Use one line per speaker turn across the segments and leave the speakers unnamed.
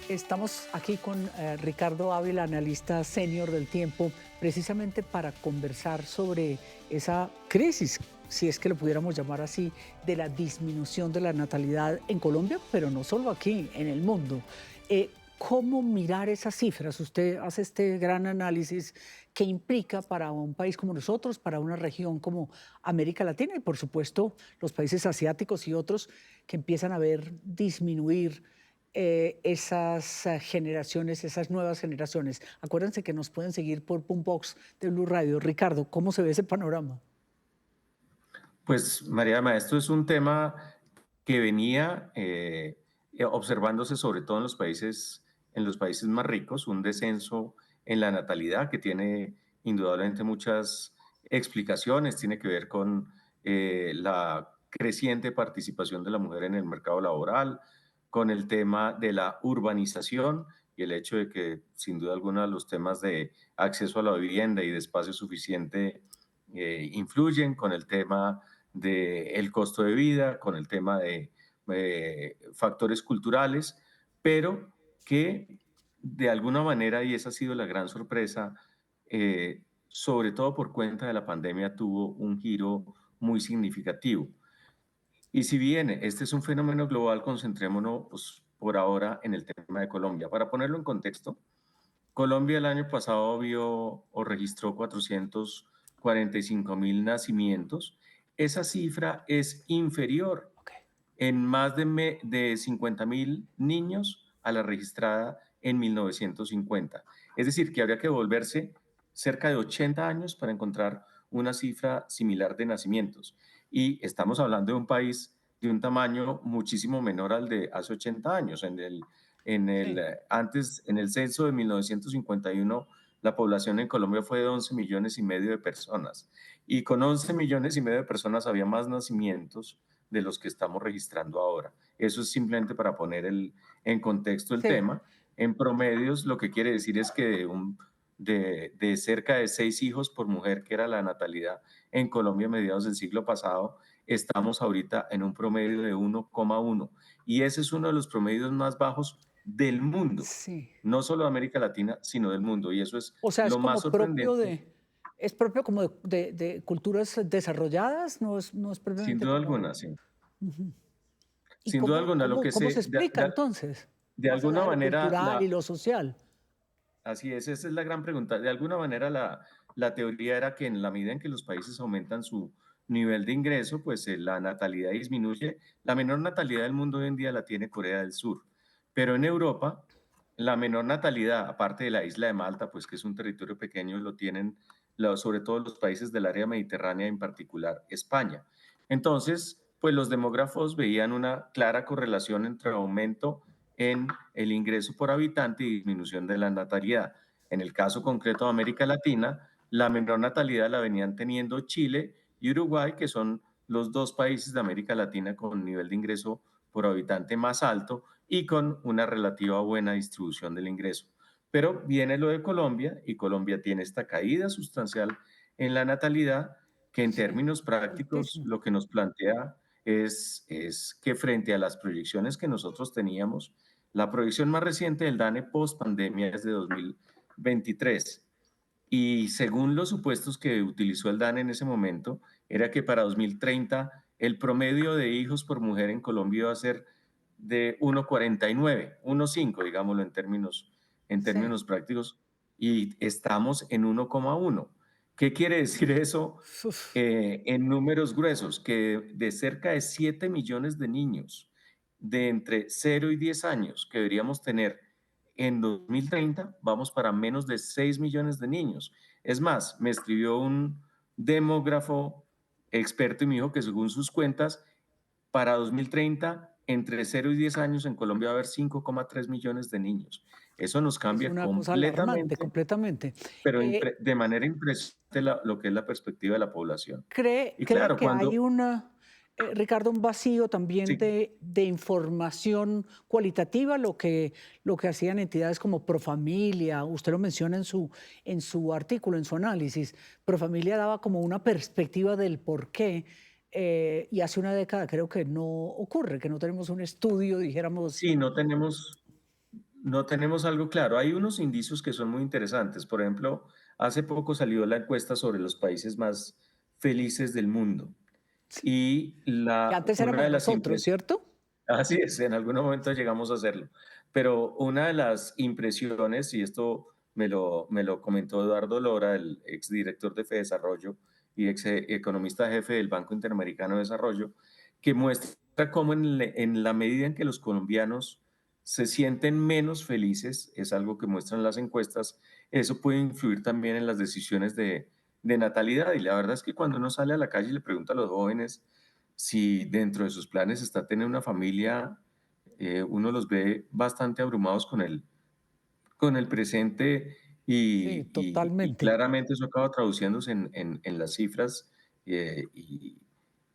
Estamos aquí con Ricardo Ávila, analista senior del Tiempo, precisamente para conversar sobre esa crisis, si es que lo pudiéramos llamar así, de la disminución de la natalidad en Colombia, pero no solo aquí, en el mundo. ¿Cómo mirar esas cifras? Usted hace este gran análisis que implica para un país como nosotros, para una región como América Latina y por supuesto los países asiáticos y otros que empiezan a ver disminuir esas generaciones, esas nuevas generaciones. Acuérdense que nos pueden seguir por Boombox de Blue Radio. Ricardo, ¿cómo se ve ese panorama?
Pues, Mariama, esto es un tema que venía observándose sobre todo en los países más ricos, un descenso en la natalidad que tiene indudablemente muchas explicaciones, tiene que ver con la creciente participación de la mujer en el mercado laboral, con el tema de la urbanización y el hecho de que, sin duda alguna, los temas de acceso a la vivienda y de espacio suficiente influyen, con el tema del costo de vida, con el tema de factores culturales, pero que de alguna manera, y esa ha sido la gran sorpresa, sobre todo por cuenta de la pandemia, tuvo un giro muy significativo. Y si bien este es un fenómeno global, concentrémonos pues, por ahora en el tema de Colombia. Para ponerlo en contexto, Colombia el año pasado vio o registró 445.000 nacimientos. Esa cifra es inferior
Ok.
en más de 50.000 niños a la registrada en 1950. Es decir, que habría que volverse cerca de 80 años para encontrar una cifra similar de nacimientos. Y estamos hablando de un país de un tamaño muchísimo menor al de hace 80 años.
Sí.
Antes, en el censo de 1951, la población en Colombia fue de 11 millones y medio de personas. Y con 11 millones y medio de personas había más nacimientos de los que estamos registrando ahora. Eso es simplemente para poner en contexto el
Sí.
tema. En promedios, lo que quiere decir es que de cerca de 6 hijos por mujer, que era la natalidad en Colombia a mediados del siglo pasado, estamos ahorita en un promedio de 1,1. Y ese es uno de los promedios más bajos del mundo,
Sí.
no solo de América Latina, sino del mundo. Y eso es
O sea, es
lo más
como propio
sorprendente,
es propio como de culturas desarrolladas, no es
sin
propiamente
duda
como...
alguna, sí.
Ujú. ¿Y
Sin duda alguna, lo que
cómo se
se,
explica entonces?
de
Más allá
alguna
de lo
manera,
cultural y lo social.
así es, esa es la gran pregunta. De alguna manera, la teoría era que en la medida en que los países aumentan su nivel de ingreso, pues la natalidad disminuye. La menor natalidad del mundo hoy en día la tiene Corea del Sur, pero en Europa, la menor natalidad, aparte de la isla de Malta, pues que es un territorio pequeño, lo tienen sobre todo los países del área mediterránea, en particular España. Entonces, pues los demógrafos veían una clara correlación entre aumento en el ingreso por habitante y disminución de la natalidad. En el caso concreto de América Latina, la menor natalidad la venían teniendo Chile y Uruguay, que son los dos países de América Latina con nivel de ingreso por habitante más alto y con una relativa buena distribución del ingreso. Pero viene lo de Colombia y Colombia tiene esta caída sustancial en la natalidad que en
Sí,
términos prácticos
altísimo.
lo que nos plantea es que frente a las proyecciones que nosotros teníamos, la proyección más reciente del DANE post pandemia es de 2023 y según los supuestos que utilizó el DANE en ese momento, era que para 2030 el promedio de hijos por mujer en Colombia iba a ser de 1,49, 1,5, digámoslo en
Sí.
términos prácticos, y estamos en 1,1. ¿Qué quiere decir eso
Uf.
en números gruesos? Que de cerca de 7 millones de niños de entre 0 y 10 años que deberíamos tener en 2030, vamos para menos de 6 millones de niños. Es más, me escribió un demógrafo experto y me dijo que según sus cuentas, para 2030, entre 0 y 10 años en Colombia va a haber 5,3 millones de niños. Eso nos
Es
cambia
una cosa alarmante,
completamente,
completamente.
pero
Eh,
de manera impresionante lo que es la perspectiva de la población. Y
¿Cree
claro,
que hay
cuando...
Ricardo, un vacío también
Sí,
de información cualitativa, lo que hacían entidades como Profamilia? Usted lo menciona en su artículo, en su análisis. Profamilia daba como una perspectiva del por qué, y hace una década creo que no ocurre, que no tenemos un estudio, dijéramos,
sí, no tenemos no tenemos algo claro. Hay unos indicios que son muy interesantes. Por ejemplo, hace poco salió la encuesta sobre los países más felices del mundo
Sí,
y
que antes
una
éramos
de las
nosotros,
impresiones,
¿cierto?
así es, en algún momento llegamos a hacerlo, pero una de las impresiones, y esto me lo comentó Eduardo Lora, el exdirector de FEDesarrollo y ex economista jefe del Banco Interamericano de Desarrollo, que muestra cómo en la medida en que los colombianos se sienten menos felices, es algo que muestran las encuestas, eso puede influir también en las decisiones de natalidad. Y la verdad es que cuando uno sale a la calle y le pregunta a los jóvenes si dentro de sus planes está tener una familia, uno los ve bastante abrumados con el presente
Sí,
y
totalmente.
claramente eso acaba traduciéndose en las cifras. eh, y,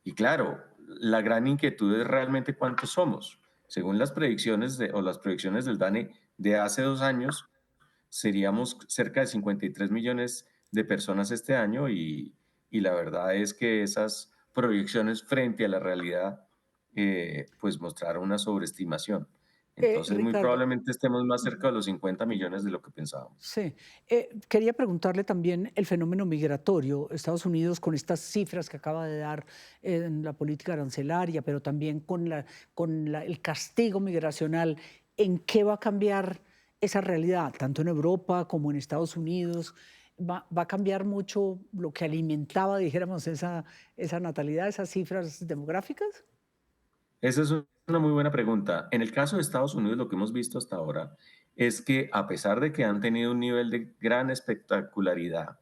y claro, la gran inquietud es realmente cuántos somos. Según las predicciones o las proyecciones del DANE de hace 2 años, seríamos cerca de 53 millones de personas este año y la verdad es que esas proyecciones frente a la realidad pues mostraron una sobreestimación. Entonces muy
Ricardo,
probablemente estemos más cerca de los 50 millones de lo que pensábamos.
sí. Quería preguntarle también el fenómeno migratorio. Estados Unidos con estas cifras que acaba de dar en la política arancelaria, pero también el castigo migracional, ¿en qué va a cambiar esa realidad, tanto en Europa como en Estados Unidos? Va a cambiar mucho lo que alimentaba, dijéramos, esa natalidad, esas cifras demográficas?
Esa es una muy buena pregunta. En el caso de Estados Unidos, lo que hemos visto hasta ahora es que a pesar de que han tenido un nivel de gran espectacularidad,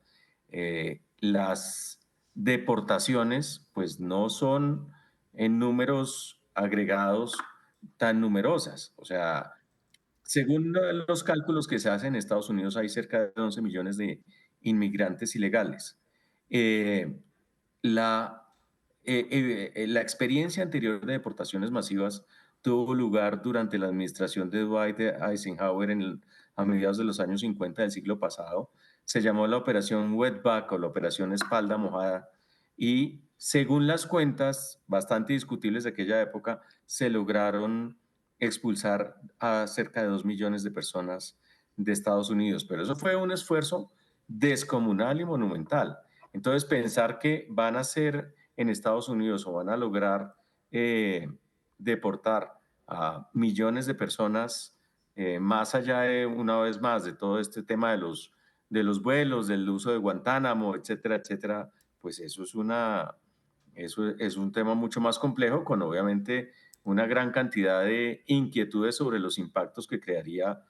las deportaciones pues no son en números agregados tan numerosas. O sea, según los cálculos que se hacen en Estados Unidos, hay cerca de 11 millones de inmigrantes ilegales. Eh, la, la experiencia anterior de deportaciones masivas tuvo lugar durante la administración de Dwight Eisenhower a mediados de los años 50 del siglo pasado. Se llamó la Operación Wetback o la Operación Espalda Mojada y según las cuentas bastante discutibles de aquella época, se lograron expulsar a cerca de 2 millones de personas de Estados Unidos. Pero eso fue un esfuerzo descomunal y monumental. Entonces, pensar que van a ser en Estados Unidos o van a lograr deportar a millones de personas, más allá de, una vez más, de todo este tema de los vuelos, del uso de Guantánamo, etcétera, etcétera, pues eso es un tema mucho más complejo, con obviamente una gran cantidad de inquietudes sobre los impactos que crearía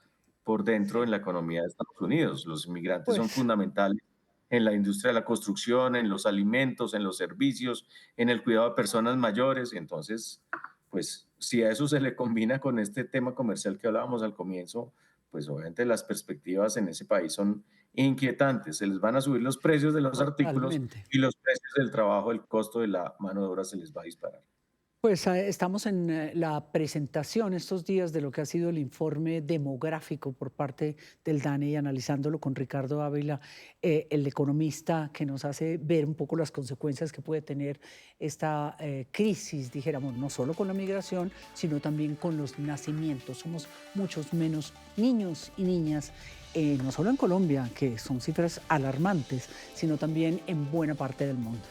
por dentro en
Sí.
la economía de Estados Unidos. Los inmigrantes son
Pues
fundamentales en la industria de la construcción, en los alimentos, en los servicios, en el cuidado de personas mayores. Entonces, pues si a eso se le combina con este tema comercial que hablábamos al comienzo, pues obviamente las perspectivas en ese país son inquietantes. Se les van a subir los precios de los artículos
totalmente.
y los precios del trabajo, el costo de la mano de obra se les va a disparar.
Pues estamos en la presentación estos días de lo que ha sido el informe demográfico por parte del DANE y analizándolo con Ricardo Ávila, el economista que nos hace ver un poco las consecuencias que puede tener esta crisis, dijéramos, no solo con la migración, sino también con los nacimientos. Somos muchos menos niños y niñas, no solo en Colombia, que son cifras alarmantes, sino también en buena parte del mundo.